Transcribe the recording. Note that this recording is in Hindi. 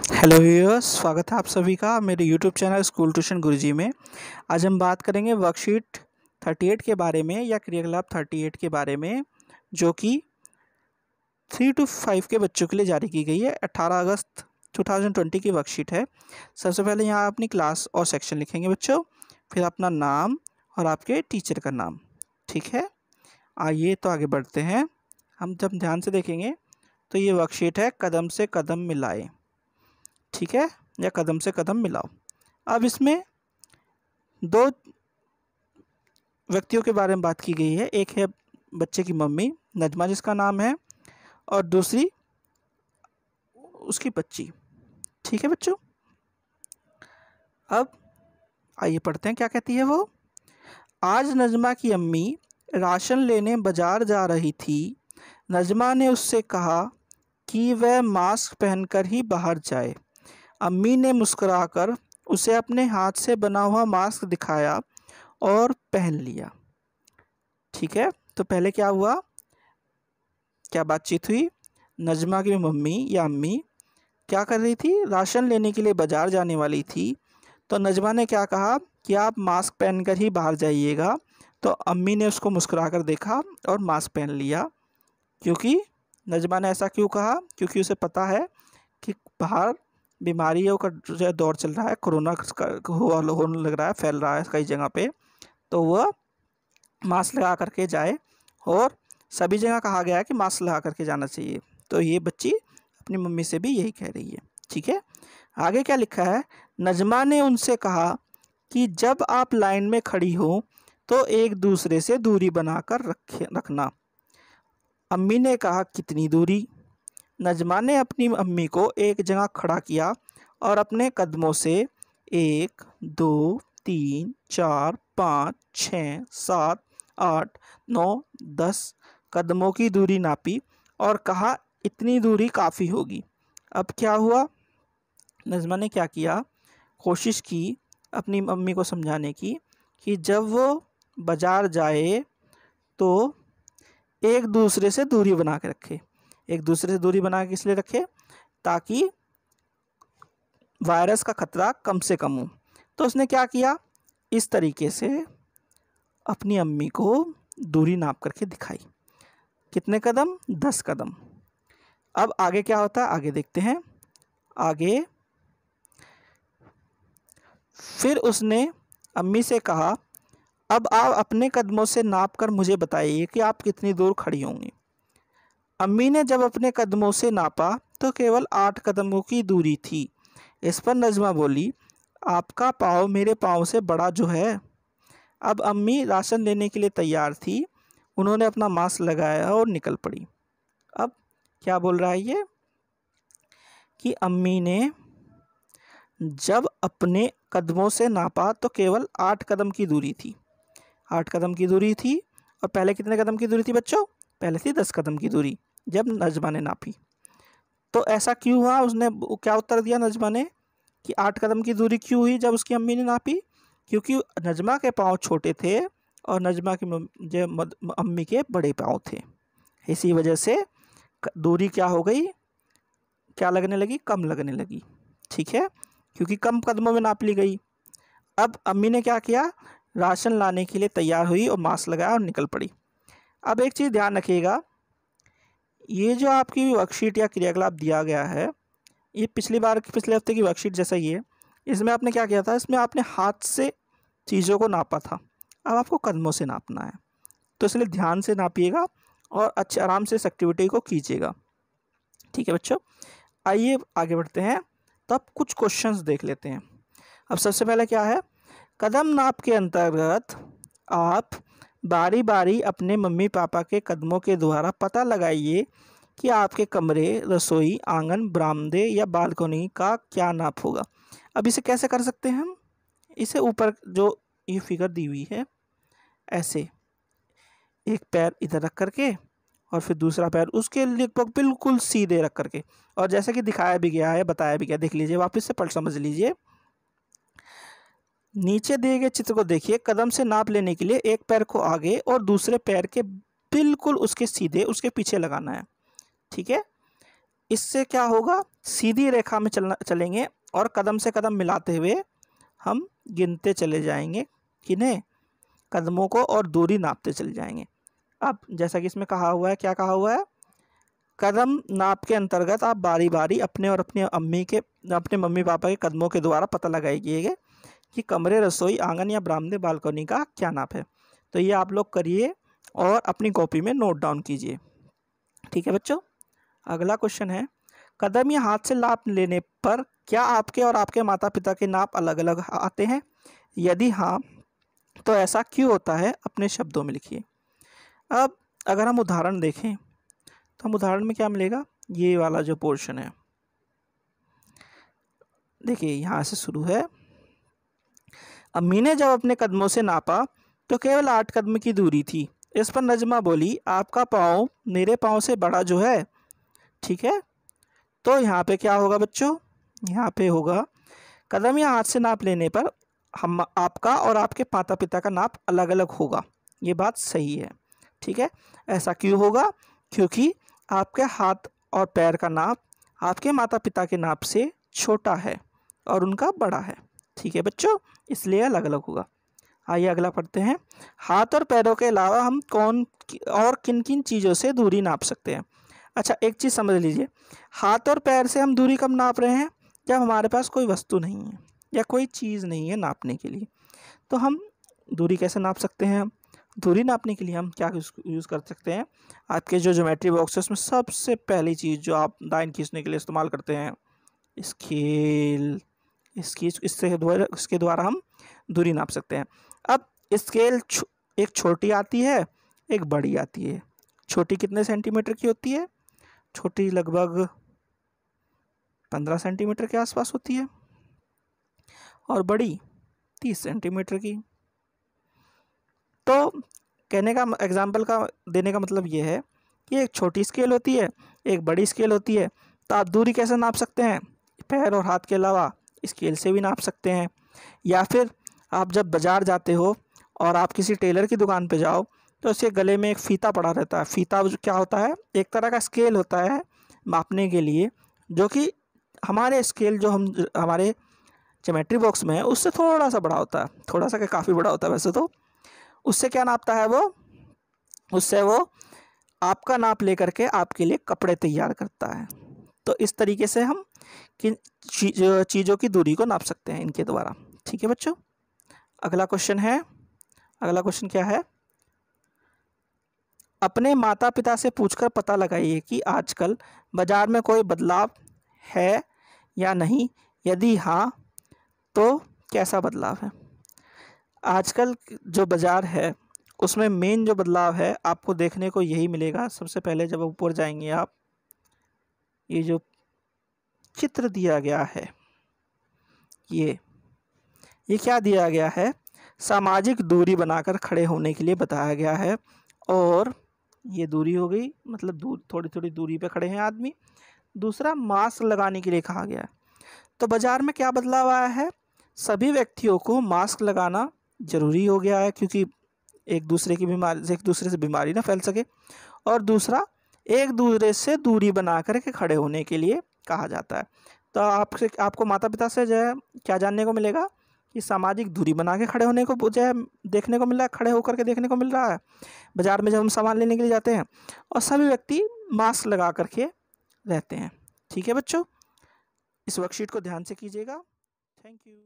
हेलो व्यूअर्स, स्वागत है आप सभी का मेरे यूट्यूब चैनल स्कूल ट्यूशन गुरुजी में। आज हम बात करेंगे वर्कशीट 38 के बारे में या क्रियाकलाप 38 के बारे में, जो कि 3 to 5 के बच्चों के लिए जारी की गई है। 18 अगस्त 2020 की वर्कशीट है। सबसे पहले यहाँ अपनी क्लास और सेक्शन लिखेंगे बच्चों, फिर अपना नाम और आपके टीचर का नाम। ठीक है, आइए तो आगे बढ़ते हैं। हम जब ध्यान से देखेंगे तो ये वर्कशीट है कदम से कदम मिलाए, ठीक है, या कदम से कदम मिलाओ। अब इसमें दो व्यक्तियों के बारे में बात की गई है। एक है बच्चे की मम्मी नजमा जिसका नाम है, और दूसरी उसकी बच्ची। ठीक है बच्चों, अब आइए पढ़ते हैं क्या कहती है वो। आज नजमा की अम्मी राशन लेने बाजार जा रही थी। नजमा ने उससे कहा कि वह मास्क पहनकर ही बाहर जाए। अम्मी ने मुस्कुराकर उसे अपने हाथ से बना हुआ मास्क दिखाया और पहन लिया। ठीक है, तो पहले क्या हुआ, क्या बातचीत हुई। नजमा की मम्मी या अम्मी क्या कर रही थी, राशन लेने के लिए बाजार जाने वाली थी। तो नजमा ने क्या कहा कि आप मास्क पहनकर ही बाहर जाइएगा। तो अम्मी ने उसको मुस्कुराकर देखा और मास्क पहन लिया। क्योंकि नजमा ने ऐसा क्यों कहा, क्योंकि उसे पता है कि बाहर बीमारियों का जो दौर चल रहा है, कोरोना होने लग रहा है, फैल रहा है कई जगह पे। तो वह मास्क लगा करके जाए, और सभी जगह कहा गया है कि मास्क लगा करके जाना चाहिए। तो ये बच्ची अपनी मम्मी से भी यही कह रही है। ठीक है, आगे क्या लिखा है। नजमा ने उनसे कहा कि जब आप लाइन में खड़ी हो तो एक दूसरे से दूरी बनाकर रखना। अम्मी ने कहा कितनी दूरी। नजमा ने अपनी अम्मी को एक जगह खड़ा किया और अपने कदमों से 1 2 3 4 5 6 7 8 9 10 कदमों की दूरी नापी और कहा इतनी दूरी काफ़ी होगी। अब क्या हुआ, नजमा ने क्या किया, कोशिश की अपनी मम्मी को समझाने की कि जब वो बाजार जाए तो एक दूसरे से दूरी बना के रखे। एक दूसरे से दूरी बना के इसलिए रखे ताकि वायरस का खतरा कम से कम हो। तो उसने क्या किया, इस तरीके से अपनी अम्मी को दूरी नाप करके दिखाई। कितने कदम, 10 कदम। अब आगे क्या होता है, आगे देखते हैं। आगे फिर उसने अम्मी से कहा अब आप अपने कदमों से नाप कर मुझे बताइए कि आप कितनी दूर खड़ी होंगी। अम्मी ने जब अपने कदमों से नापा तो केवल 8 कदमों की दूरी थी। इस पर नजमा बोली आपका पाँव मेरे पाँव से बड़ा जो है। अब अम्मी राशन लेने के लिए तैयार थी। उन्होंने अपना मास्क लगाया और निकल पड़ी। अब क्या बोल रहा है ये, कि अम्मी ने जब अपने कदमों से नापा तो केवल 8 कदम की दूरी थी। 8 कदम की दूरी थी, और पहले कितने कदम की दूरी थी बच्चों, पहले थी 10 कदम की दूरी जब नजमा ने नापी। तो ऐसा क्यों हुआ, उसने क्या उत्तर दिया नजमा ने कि 8 कदम की दूरी क्यों हुई जब उसकी अम्मी ने नापी, क्योंकि नजमा के पाँव छोटे थे और नजमा की अम्मी के बड़े पाँव थे। इसी वजह से दूरी क्या हो गई, क्या लगने लगी, कम लगने लगी। ठीक है, क्योंकि कम कदमों में नाप ली गई। अब अम्मी ने क्या किया, राशन लाने के लिए तैयार हुई और मास्क लगाया और निकल पड़ी। अब एक चीज़ ध्यान रखिएगा, ये जो आपकी वर्कशीट या क्रियाकलाप दिया गया है, ये पिछले हफ्ते की वर्कशीट जैसा ही है। इसमें आपने क्या किया था, इसमें आपने हाथ से चीज़ों को नापा था, अब आपको कदमों से नापना है। तो इसलिए ध्यान से नापिएगा और अच्छे आराम से इस एक्टिविटी को कीजिएगा। ठीक है बच्चों, आइए आगे बढ़ते हैं। तो अब कुछ क्वेश्चंस देख लेते हैं। अब सबसे पहले क्या है, कदम नाप के अंतर्गत आप बारी बारी अपने मम्मी पापा के कदमों के द्वारा पता लगाइए कि आपके कमरे, रसोई, आंगन, बरामदे या बालकनी का क्या नाप होगा। अब इसे कैसे कर सकते हैं हम, इसे ऊपर जो ये फिगर दी हुई है, ऐसे एक पैर इधर रख करके और फिर दूसरा पैर उसके लगभग बिल्कुल सीधे रख करके, और जैसा कि दिखाया भी गया है, बताया भी गया, देख लीजिए, वापस से पढ़ समझ लीजिए। नीचे दिए गए चित्र को देखिए। कदम से नाप लेने के लिए एक पैर को आगे और दूसरे पैर के बिल्कुल उसके सीधे उसके पीछे लगाना है। ठीक है, इससे क्या होगा, सीधी रेखा में चलेंगे और कदम से कदम मिलाते हुए हम गिनते चले जाएंगे किन्हें, कदमों को, और दूरी नापते चले जाएंगे। अब जैसा कि इसमें कहा हुआ है, क्या कहा हुआ है, कदम नाप के अंतर्गत आप बारी बारी अपने और अपने मम्मी पापा के कदमों के द्वारा पता लगाइएगा कि कमरे, रसोई, आंगन या बरामदे, बालकनी का क्या नाप है। तो ये आप लोग करिए और अपनी कॉपी में नोट डाउन कीजिए। ठीक है बच्चों। अगला क्वेश्चन है, कदम या हाथ से नाप लेने पर क्या आपके और आपके माता पिता के नाप अलग अलग आते हैं? यदि हाँ तो ऐसा क्यों होता है, अपने शब्दों में लिखिए। अब अगर हम उदाहरण देखें तो हम उदाहरण में क्या मिलेगा, ये वाला जो पोर्शन है, देखिए यहाँ से शुरू है। अम्मी ने जब अपने कदमों से नापा तो केवल 8 कदम की दूरी थी। इस पर नजमा बोली, आपका पाँव मेरे पाँव से बड़ा जो है। ठीक है, तो यहाँ पे क्या होगा बच्चों, यहाँ पे होगा कदम या हाथ से नाप लेने पर हम आपका और आपके माता पिता का नाप अलग अलग होगा। ये बात सही है। ठीक है, ऐसा क्यों होगा, क्योंकि आपके हाथ और पैर का नाप आपके माता पिता के नाप से छोटा है और उनका बड़ा है। ठीक है बच्चों, इसलिए अलग अलग होगा। आइए अगला पढ़ते हैं। हाथ और पैरों के अलावा हम कौन और किन किन चीज़ों से दूरी नाप सकते हैं? अच्छा, एक चीज़ समझ लीजिए, हाथ और पैर से हम दूरी कब नाप रहे हैं, जब हमारे पास कोई वस्तु नहीं है या कोई चीज़ नहीं है नापने के लिए। तो हम दूरी कैसे नाप सकते हैं? दूरी नापने के लिए हम क्या यूज़ कर सकते हैं, आपके जो ज्योमेट्री बॉक्स है उसमें सबसे पहली चीज़ जो आप लाइन खींचने के लिए इस्तेमाल करते हैं, स्केल। इसके द्वारा हम दूरी नाप सकते हैं। अब स्केल एक छोटी आती है, एक बड़ी आती है। छोटी कितने सेंटीमीटर की होती है? छोटी लगभग 15 सेंटीमीटर के आसपास होती है और बड़ी 30 सेंटीमीटर की। तो कहने का एग्जाम्पल का देने का मतलब ये है कि एक छोटी स्केल होती है, एक बड़ी स्केल होती है। तो आप दूरी कैसे नाप सकते हैं? पैर और हाथ के अलावा स्केल से भी नाप सकते हैं। या फिर आप जब बाज़ार जाते हो और आप किसी टेलर की दुकान पे जाओ तो उसके गले में एक फ़ीता पड़ा रहता है। फ़ीता क्या होता है? एक तरह का स्केल होता है मापने के लिए, जो कि हमारे स्केल जो हम हमारे ज्योमेट्री बॉक्स में है उससे थोड़ा सा बड़ा होता है, थोड़ा सा क्या काफ़ी बड़ा होता है वैसे तो। उससे क्या नापता है वो? उससे वो आपका नाप लेकर के आपके लिए कपड़े तैयार करता है। तो इस तरीके से हम किन चीज़ों की दूरी को नाप सकते हैं इनके द्वारा। ठीक है बच्चों। अगला क्वेश्चन है, अगला क्वेश्चन क्या है, अपने माता पिता से पूछकर पता लगाइए कि आजकल बाज़ार में कोई बदलाव है या नहीं, यदि हाँ तो कैसा बदलाव है। आजकल जो बाज़ार है उसमें मेन जो बदलाव है आपको देखने को यही मिलेगा। सबसे पहले जब ऊपर जाएंगे आप, ये जो चित्र दिया गया है, ये क्या दिया गया है, सामाजिक दूरी बनाकर खड़े होने के लिए बताया गया है। और ये दूरी हो गई, मतलब थोड़ी थोड़ी दूरी पे खड़े हैं आदमी। दूसरा, मास्क लगाने के लिए कहा गया है। तो बाज़ार में क्या बदलाव आया है, सभी व्यक्तियों को मास्क लगाना ज़रूरी हो गया है, क्योंकि एक दूसरे से बीमारी ना फैल सके। और दूसरा, एक दूसरे से दूरी बना कर के खड़े होने के लिए कहा जाता है। तो आपको माता पिता से जो है क्या जानने को मिलेगा कि सामाजिक दूरी बना के खड़े होने को जो है देखने को मिल रहा है, खड़े होकर के देखने को मिल रहा है बाज़ार में जब हम सामान लेने के लिए जाते हैं। और सभी व्यक्ति मास्क लगा करके रहते हैं। ठीक है बच्चों, इस वर्कशीट को ध्यान से कीजिएगा। Thank you.